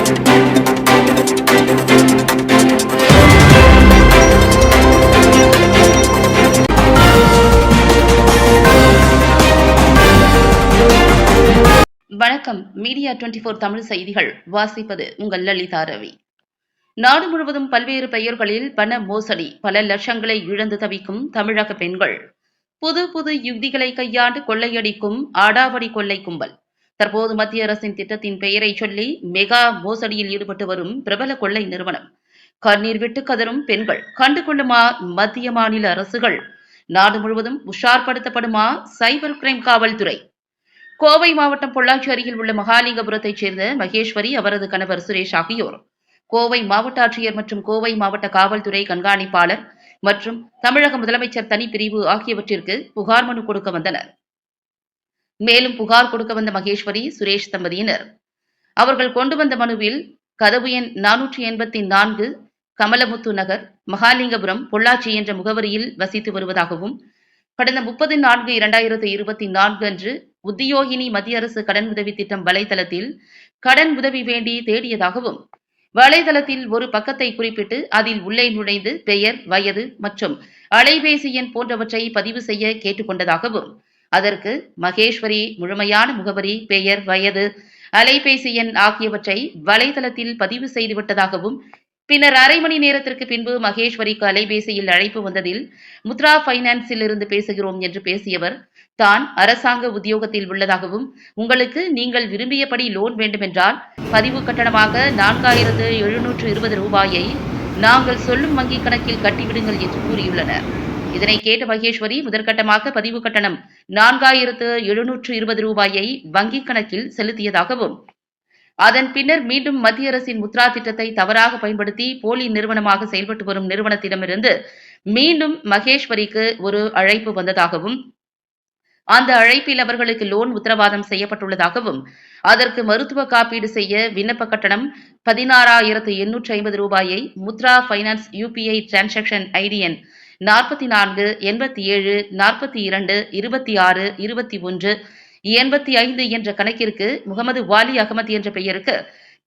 வணக்கம். மீடியா 24 தமிழ் செய்திகள் வாசிப்பது உங்கள் லலிதா ரவி. நாடு முழுவதும் பல்வேறு பெயர்களில் பண மோசடி, பல லட்சங்களை இழந்து தவிக்கும் தமிழக பெண்கள். புது புது யுக்திகளை கையாண்டு கொள்ளையடிக்கும் ஆடாவடி கொள்ளை கும்பல். தற்போது மத்திய அரசின் திட்டத்தின் பெயரை சொல்லி மெகா மோசடியில் ஈடுபட்டு வரும் பிரபல கொள்ளை நிறுவனம். கண்ணீர் விட்டு கதரும் பெண்கள். கண்டுகொள்ளுமா மத்திய மாநில அரசுகள்? நாடு முழுவதும் உஷார்படுத்தப்படுமா சைபர் கிரைம் காவல்துறை? கோவை மாவட்டம் பொள்ளாச்சி அருகில் உள்ள மகாலிங்கபுரத்தைச் சேர்ந்த மகேஸ்வரி, அவரது கணவர் சுரேஷ் ஆகியோர் கோவை மாவட்ட ஆட்சியர் மற்றும் கோவை மாவட்ட காவல்துறை கண்காணிப்பாளர் மற்றும் தமிழக முதலமைச்சர் தனிப்பிரிவு ஆகியவற்றிற்கு புகார் மனு கொடுக்க வந்தனர். மேலும் புகார் கொடுக்க வந்த மகேஸ்வரி, சுரேஷ் தம்பதியினர் அவர்கள் கொண்டு வந்த மனுவில் கதவு எண் 484 கமலமுத்து நகர், மகாலிங்கபுரம், பொள்ளாச்சி என்ற முகவரியில் வசித்து வருவதாகவும், கடந்த 30/4/2024 அன்று உத்தியோகினி மத்திய அரசு கடன் உதவி திட்டம் வலைதளத்தில் கடன் உதவி வேண்டி தேடியதாகவும், வலைதளத்தில் ஒரு பக்கத்தை குறிப்பிட்டு அதில் உள்ளே நுழைந்து பெயர், வயது மற்றும் அலைபேசி எண் போன்றவற்றை பதிவு செய்ய கேட்டுக்கொண்டதாகவும், அதற்கு மகேஸ்வரி முழுமையான முகவரி, பெயர், வயது, அலைபேசி எண் ஆகியவற்றை வலைதளத்தில் பதிவு செய்துவிட்டதாகவும், பின்னர் அரை மணி நேரத்திற்கு பின்பு மகேஸ்வரிக்கு அலைபேசியில் அழைப்பு வந்ததில் முத்ரா பைனான்ஸில் இருந்து பேசுகிறோம் என்று பேசியவர், தான் அரசாங்க உத்தியோகத்தில் உள்ளதாகவும், உங்களுக்கு நீங்கள் விரும்பியபடி லோன் வேண்டுமென்றால் பதிவு கட்டணமாக 4720 ரூபாயை நாங்கள் சொல்லும் வங்கிக் கணக்கில் கட்டிவிடுங்கள் என்று கூறியுள்ளனர். இதனை கேட்ட மகேஸ்வரி முதற்கட்டமாக பதிவு கட்டணம் 4720 ரூபாயை வங்கிக் கணக்கில் செலுத்தியதாகவும், அதன் பின்னர் மீண்டும் மத்திய அரசின் முத்ரா திட்டத்தை தவறாக பயன்படுத்தி போலி நிறுவனமாக செயல்பட்டு வரும் நிறுவனத்திடமிருந்து மீண்டும் மகேஸ்வரிக்கு ஒரு அழைப்பு வந்ததாகவும், அந்த அழைப்பில் அவர்களுக்கு லோன் உத்தரவாதம் செய்யப்பட்டுள்ளதாகவும், அதற்கு மருத்துவ காப்பீடு செய்ய விண்ணப்ப கட்டணம் 16,850 ரூபாயை Mudra finance UPI transaction ID எண் 44 87 42 26 21 85 என்ற கணக்கிற்கு முகமது வாலி அகமது என்ற பெயருக்கு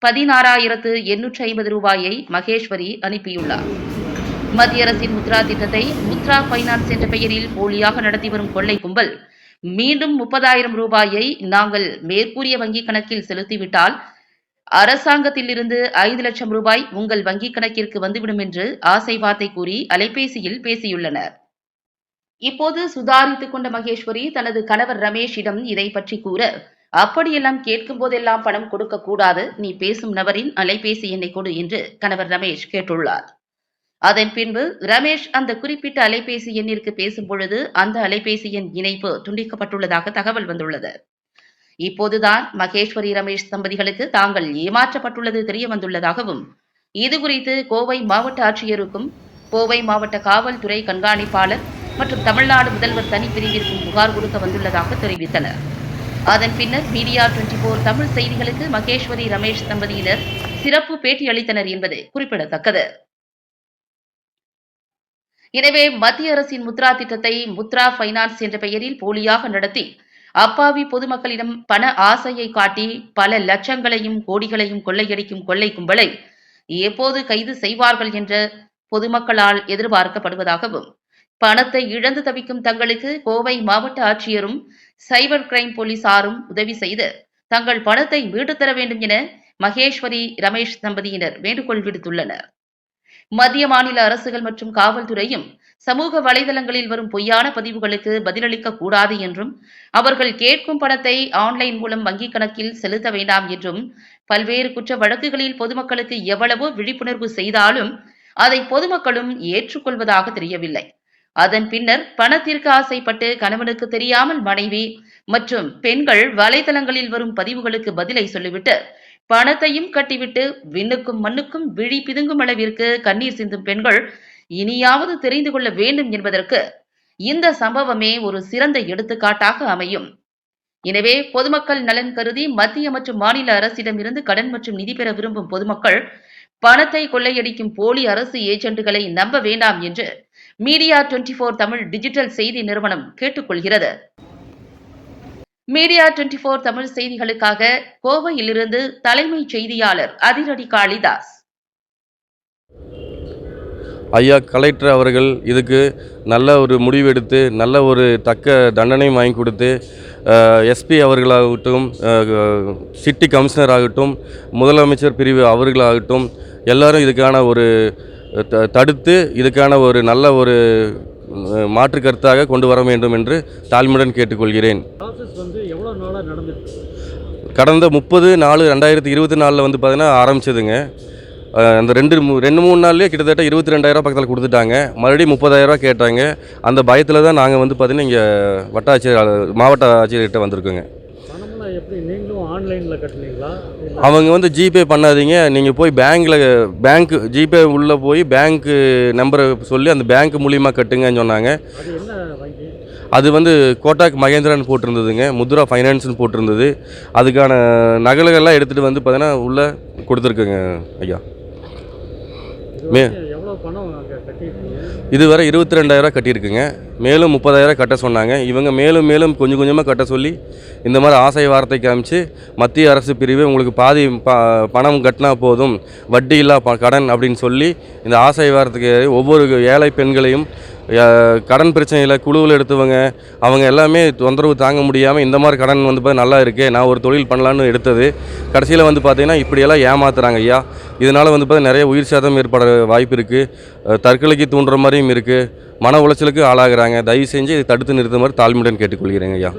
16,850 ரூபாயை மகேஸ்வரி அனுப்பியுள்ளார். மத்திய அரசின் முத்ரா திட்டத்தை முத்ரா பைனான்ஸ் என்ற பெயரில் போலியாக நடத்தி வரும் கொள்ளை கும்பல் மீண்டும் 30,000 ரூபாயை நாங்கள் மேற்கூறிய வங்கிக் கணக்கில் செலுத்திவிட்டால் அரசாங்கத்திலிருந்து 5 லட்சம் ரூபாய் உங்கள் வங்கிக் கணக்கிற்கு வந்துவிடும் என்று ஆசை வார்த்தை கூறி அலைபேசியில் பேசியுள்ளனர். இப்போது சுதாரித்துக் கொண்ட மகேஸ்வரி தனது கணவர் ரமேஷிடம் இதை பற்றி கூற, அப்படியெல்லாம் கேட்கும் போதெல்லாம் பணம் கொடுக்க கூடாது, நீ பேசும் நபரின் அலைபேசி எண்ணை கொடு என்று கணவர் ரமேஷ் கேட்டுள்ளார். அதன் பின்பு ரமேஷ் அந்த குறிப்பிட்ட அலைபேசி எண்ணிற்கு பேசும் பொழுது அந்த அலைபேசி எண் இணைப்பு துண்டிக்கப்பட்டுள்ளதாக தகவல் வந்துள்ளது. இப்போதுதான் மகேஸ்வரி, ரமேஷ் தம்பதிகளுக்கு தாங்கள் ஏமாற்றப்பட்டுள்ளது தெரிய வந்துள்ளதாகவும், இதுகுறித்து கோவை மாவட்ட ஆட்சியருக்கும் கோவை மாவட்ட காவல்துறை கண்காணிப்பாளர் மற்றும் தமிழ்நாடு முதல்வர் தனிப்பிரிவிற்கும் புகார் கொடுக்க வந்துள்ளதாக தெரிவித்தனர். அதன் பின்னர் மீடியா 24 தமிழ் செய்திகளுக்கு மகேஸ்வரி, ரமேஷ் தம்பதியினர் சிறப்பு பேட்டி அளித்தனர் என்பது குறிப்பிடத்தக்கது. எனவே மத்திய அரசின் முத்ரா திட்டத்தை முத்ரா பைனான்ஸ் என்ற பெயரில் போலியாக நடத்தி அப்பாவி பொதுமக்களிடம் பண ஆசையை காட்டி பல லட்சங்களையும் கோடிகளையும் கொள்ளையடிக்கும் கொள்ளை கும்பலை எப்போது கைது செய்வார்கள் என்ற பொதுமக்களால் எதிர்பார்க்கப்படுவதாகவும், பணத்தை இழந்து தவிக்கும் தங்களுக்கு கோவை மாவட்ட ஆட்சியரும் சைபர் கிரைம் போலீசாரும் உதவி செய்து தங்கள் பணத்தை மீட்டுத் தர வேண்டும் என மகேஸ்வரி, ரமேஷ் தம்பதியினர் வேண்டுகோள் விடுத்துள்ளனர். மத்திய மாநில அரசுகள் மற்றும் காவல்துறையும் சமூக வலைதளங்களில் வரும் பொய்யான பதிவுகளுக்கு பதிலளிக்க கூடாது என்றும், அவர்கள் கேட்கும் பணத்தை ஆன்லைன் மூலம் வங்கிக் கணக்கில் செலுத்த வேண்டாம் என்றும், பல்வேறு குற்ற வழக்குகளில் பொதுமக்களுக்கு எவ்வளவோ விழிப்புணர்வு செய்தாலும் அதை பொதுமக்களும் ஏற்றுக்கொள்வதாக தெரியவில்லை. அதன் பின்னர் பணத்திற்கு ஆசைப்பட்டு கணவனுக்கு தெரியாமல் மனைவி மற்றும் பெண்கள் வலைதளங்களில் வரும் பதிவுகளுக்கு பதிலை சொல்லிவிட்டு பணத்தையும் கட்டிவிட்டு விண்ணுக்கும் மண்ணுக்கும் விழி பிதுங்கும் அளவிற்கு கண்ணீர் சிந்தும் பெண்கள் இனியாவது தெரிந்து கொள்ள வேண்டும் என்பதற்கு இந்த சம்பவமே ஒரு சிறந்த எடுத்துக்காட்டாக அமையும். எனவே பொதுமக்கள் நலன் கருதி மத்திய மற்றும் மாநில அரசிடமிருந்து கடன் மற்றும் நிதி பெற விரும்பும் பொதுமக்கள் பணத்தை கொள்ளையடிக்கும் போலி அரசு ஏஜென்ட்டுகளை நம்ப வேண்டாம் என்று மீடியா 24 தமிழ் டிஜிட்டல் செய்தி நிறுவனம் கேட்டுக்கொள்கிறது. மீடியா 24 தமிழ் செய்திகளுக்காக கோவையிலிருந்து தலைமைச் செய்தியாளர் அதிரடி காளிதாஸ். ஐயா கலெக்டர் அவர்கள் இதுக்கு நல்ல ஒரு முடிவெடுத்து நல்ல ஒரு தக்க தண்டனை வாங்கி கொடுத்து எஸ்பி அவர்களாகட்டும், சிட்டி கமிஷனர் ஆகட்டும், முதலமைச்சர் பிரிவு அவர்களாகட்டும் எல்லாரும் இதுக்கான ஒரு தடுத்து இதுக்கான ஒரு நல்ல ஒரு மாற்று கருத்தாக கொண்டு வர வேண்டும் என்று தாழ்மையுடன் கேட்டுக்கொள்கிறேன். கடந்த 30/4/2024 வந்து பார்த்தீங்கன்னா ஆரம்பிச்சதுங்க. அந்த 2-3 நாள்லேயே கிட்டத்தட்ட 22,000 பக்கத்தில் கொடுத்துட்டாங்க. மறுபடியும் 30,000 கேட்டாங்க. அந்த பயத்தில் தான் நாங்கள் வந்து பார்த்தீங்கன்னா இங்கே மாவட்ட ஆட்சியர்கிட்ட வந்திருக்கோங்க. அவங்க வந்து ஜிபே பண்ணாதீங்க, நீங்கள் போய் பேங்க் ஜிபே உள்ளே போய் பேங்க் நம்பரை சொல்லி அந்த பேங்க் மூலியமாக கட்டுங்கன்னு சொன்னாங்க. அது வந்து கோட்டாக் மகேந்திரான்னு போட்டிருந்ததுங்க, முத்ரா ஃபைனான்ஸ்னு போட்டிருந்தது. அதுக்கான நகல்கள்லாம் எடுத்துகிட்டு வந்து பார்த்தீங்கன்னா உள்ளே கொடுத்துருக்குங்க ஐயா. இதுவரை 22,000 கட்டியிருக்குங்க. மேலும் 30,000 கட்ட சொன்னாங்க. இவங்க மேலும் கொஞ்சம் கொஞ்சமாக கட்ட சொல்லி இந்த மாதிரி ஆசை வார்த்தை காமிச்சு மத்திய அரசு பிரிவு உங்களுக்கு பாதி பணம் கட்டினா போதும், வட்டி இல்லா கடன் அப்படின்னு சொல்லி இந்த ஆசை வார்த்தைக்கு ஒவ்வொரு ஏழை பெண்களையும் கடன் பிரச்சனையில் குழுவில் எடுத்தவங்க அவங்க எல்லாமே தொந்தரவு தாங்க முடியாமல் இந்த மாதிரி கடன் வந்து நல்லா இருக்குது, நான் ஒரு தொழில் பண்ணலான்னு எடுத்தது கடைசியில் வந்து பார்த்திங்கன்னா இப்படியெல்லாம் ஏமாத்துறாங்க ஐயா. இதனால் வந்து பார்த்தா நிறைய உயிர் சேதம் ஏற்பட வாய்ப்பு இருக்குது, தற்கொலைக்கு தூண்டுற மாதிரியும் இருக்குது, மன உளைச்சலுக்கு ஆளாகிறாங்க. தயவு செஞ்சு இதை தடுத்து நிறுத்த மாதிரி தாழ்மையுடன் கேட்டுக்கொள்கிறேங்க ஐயா.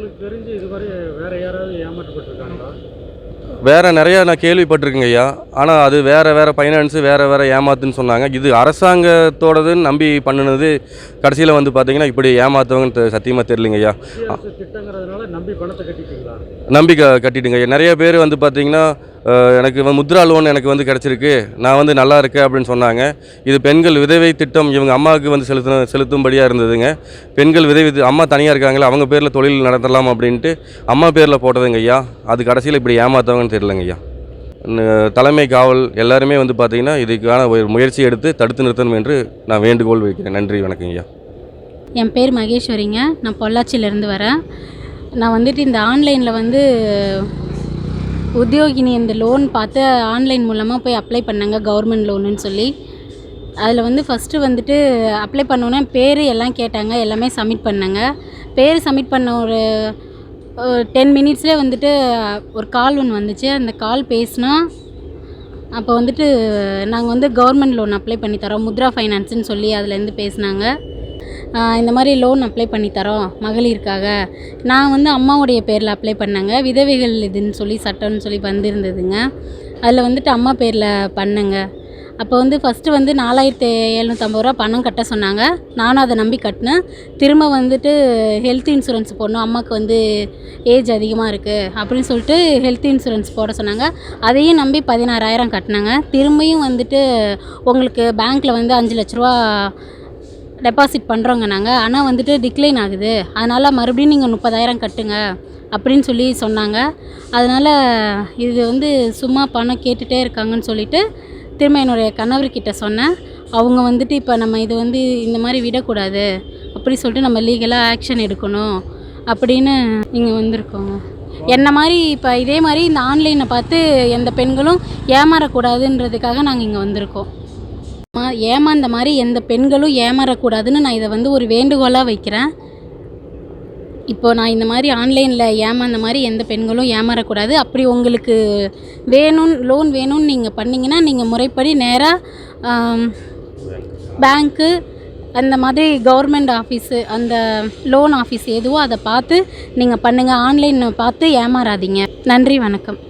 வேறு நிறையா நான் கேள்விப்பட்டிருக்கேங்க ஐயா. ஆனால் அது வேறு ஃபைனான்ஸு வேறு ஏமாத்துன்னு சொன்னாங்க. இது அரசாங்கத்தோடதுன்னு நம்பி பண்ணினது கடைசியில் வந்து பார்த்திங்கன்னா இப்படி ஏமாத்தவங்க சத்தியமாக தெரியலிங்க ஐயா. நம்பி கட்டிட்டுங்க ஐயா. நிறைய பேர் வந்து பார்த்திங்கன்னா எனக்கு முத்ரா லோன் எனக்கு வந்து கிடச்சிருக்கு, நான் வந்து நல்லா இருக்கேன் அப்படின்னு சொன்னாங்க. இது பெண்கள் விதவை திட்டம் இவங்க அம்மாவுக்கு வந்து செலுத்தும்படியாக இருந்ததுங்க. பெண்கள் விதவை அம்மா தனியாக இருக்காங்களே அவங்க பேரில் தொழில் நடத்தலாம் அப்படின்ட்டு அம்மா பேரில் போட்டதுங்க ஐயா. அது கடைசியில் இப்படி ஏமாத்தவங்கன்னு தெரியலங்க ஐயா. தலைமை காவல் எல்லாருமே வந்து பார்த்திங்கன்னா இதுக்கான ஒரு முயற்சி எடுத்து தடுத்து நிறுத்தணும் என்று நான் வேண்டுகோள் வைக்கிறேன். நன்றி, வணக்கம் ஐயா. என் பேர் மகேஸ்வரிங்க. நான் பொள்ளாச்சியிலேருந்து வரேன். நான் வந்துட்டு இந்த ஆன்லைனில் வந்து உத்தியோகினி இந்த லோன் பார்த்து ஆன்லைன் மூலமாக போய் அப்ளை பண்ணாங்க, கவர்மெண்ட் லோனுன்னு சொல்லி. அதில் வந்து ஃபஸ்ட்டு வந்துட்டு அப்ளை பண்ணோன்னே பேர் எல்லாம் கேட்டாங்க, எல்லாமே சப்மிட் பண்ணேங்க. பேர் சப்மிட் பண்ண ஒரு 10 மினிட்ஸ்லேயே வந்துட்டு ஒரு கால் ஒன்று வந்துச்சு. அந்த கால் பேசினா அப்போ வந்துட்டு நாங்கள் வந்து கவர்மெண்ட் லோன் அப்ளை பண்ணி தரோம், முத்ரா ஃபைனான்ஸுன்னு சொல்லி அதுலேருந்து பேசினாங்க. இந்த மாதிரி லோன் அப்ளை பண்ணி தரோம் மகளிருக்காக. நான் வந்து அம்மாவுடைய பேரில் அப்ளை பண்ணேங்க. விதவைகள் இதுன்னு சொல்லி சட்டம்னு சொல்லி வந்திருந்ததுங்க. அதில் வந்துட்டு அம்மா பேரில் பண்ணேங்க. அப்போ வந்து ஃபஸ்ட்டு வந்து 4,750 ரூபா பணம் கட்ட சொன்னாங்க. நானும் அதை நம்பி கட்டினேன். திரும்ப வந்துட்டு ஹெல்த் இன்சூரன்ஸ் போடணும், அம்மாவுக்கு வந்து ஏஜ் அதிகமாக இருக்குது அப்படின்னு சொல்லிட்டு ஹெல்த் இன்சூரன்ஸ் போட சொன்னாங்க. அதையும் நம்பி 16,000 கட்டினாங்க. திரும்பியும் வந்துட்டு உங்களுக்கு பேங்க்கில் வந்து 5 லட்ச ரூபா டெபாசிட் பண்ணுறோங்க நாங்கள், ஆனால் வந்துட்டு டிக்ளைன் ஆகுது, அதனால் மறுபடியும் நீங்கள் 30,000 கட்டுங்க அப்படின்னு சொல்லி சொன்னாங்க. அதனால் இது வந்து சும்மா பணம் கேட்டுகிட்டே இருக்காங்கன்னு சொல்லிவிட்டு திரும்ப என்னுடைய கணவர்கிட்ட சொன்னேன். அவங்க வந்துட்டு இப்போ நம்ம இது வந்து இந்த மாதிரி விடக்கூடாது அப்படி சொல்லிட்டு நம்ம லீகலாக ஆக்ஷன் எடுக்கணும் அப்படின்னு இங்கே வந்திருக்கோங்க. என்ன மாதிரி இப்போ இதே மாதிரி இந்த ஆன்லைனை பார்த்து எந்த பெண்களும் ஏமாறக்கூடாதுன்றதுக்காக நாங்கள் இங்கே வந்திருக்கோம். ஏமாந்த மாதிரி எந்த பெண்களும் ஏமாறக்கூடாதுன்னு நான் இதை வந்து ஒரு வேண்டுகோளாக வைக்கிறேன். இப்போது நான் இந்த மாதிரி ஆன்லைனில் ஏமாந்த மாதிரி எந்த பெண்களும் ஏமாறக்கூடாது. அப்படி உங்களுக்கு லோன் வேணும்னு நீங்கள் பண்ணிங்கன்னா நீங்கள் முறைப்படி நேராக பேங்க்கு அந்த மாதிரி கவர்மெண்ட் ஆஃபீஸு அந்த லோன் ஆஃபீஸ் எதுவோ அதை பார்த்து நீங்கள் பண்ணுங்கள். ஆன்லைனை பார்த்து ஏமாறாதீங்க. நன்றி, வணக்கம்.